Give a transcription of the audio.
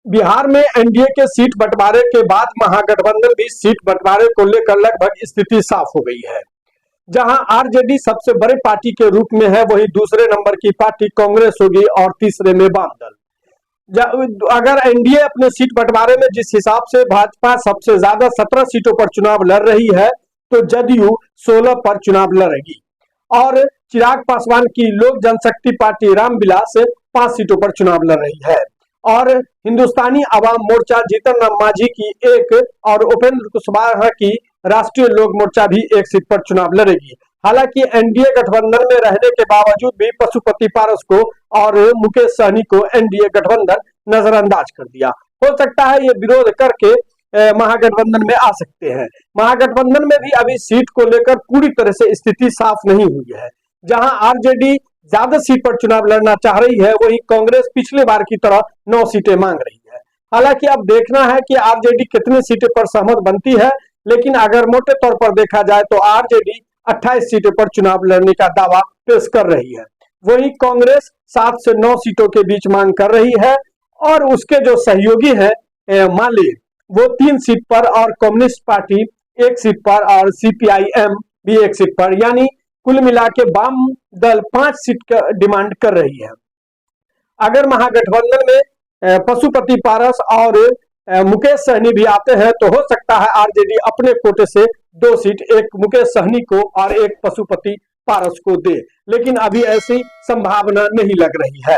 बिहार में एनडीए के सीट बंटवारे के बाद महागठबंधन भी सीट बंटवारे को लेकर लगभग स्थिति साफ हो गई है। जहां आरजेडी सबसे बड़े पार्टी के रूप में है, वहीं दूसरे नंबर की पार्टी कांग्रेस होगी और तीसरे में वाम दल। अगर एनडीए अपने सीट बंटवारे में जिस हिसाब से भाजपा सबसे ज्यादा 17 सीटों पर चुनाव लड़ रही है, तो जदयू 16 पर चुनाव लड़ेगी और चिराग पासवान की लोक जनशक्ति पार्टी रामविलास 5 सीटों पर चुनाव लड़ रही है और हिंदुस्तानी अवाम मोर्चा जीतन राम मांझी की 1 और उपेंद्र कुशवाहा की राष्ट्रीय लोक मोर्चा भी 1 सीट पर चुनाव लड़ेगी। हालांकि एनडीए गठबंधन में रहने के बावजूद भी पशुपति पारस को और मुकेश सहनी को एनडीए गठबंधन नजरअंदाज कर दिया। हो सकता है ये विरोध करके महागठबंधन में आ सकते हैं। महागठबंधन में भी अभी सीट को लेकर पूरी तरह से स्थिति साफ नहीं हुई है। जहां आरजेडी ज्यादा सीट पर चुनाव लड़ना चाह रही है, वहीं कांग्रेस पिछले बार की तरह 9 सीटें मांग रही है। हालांकि अब देखना है कि आरजेडी कितनी सीटें पर सहमत बनती है, लेकिन अगर मोटे तौर पर देखा जाए तो आरजेडी 28 सीटों पर चुनाव लड़ने का दावा पेश कर रही है। वहीं कांग्रेस 7 से 9 सीटों के बीच मांग कर रही है और उसके जो सहयोगी हैं माले, वो 3 सीट पर और कम्युनिस्ट पार्टी 1 सीट पर और सीपीआईएम भी 1 सीट पर, यानी कुल मिला के वाम दल 5 सीट का डिमांड कर रही है। अगर महागठबंधन में पशुपति पारस और मुकेश सहनी भी आते हैं तो हो सकता है आरजेडी अपने कोटे से 2 सीट, एक मुकेश सहनी को और एक पशुपति पारस को दे, लेकिन अभी ऐसी संभावना नहीं लग रही है।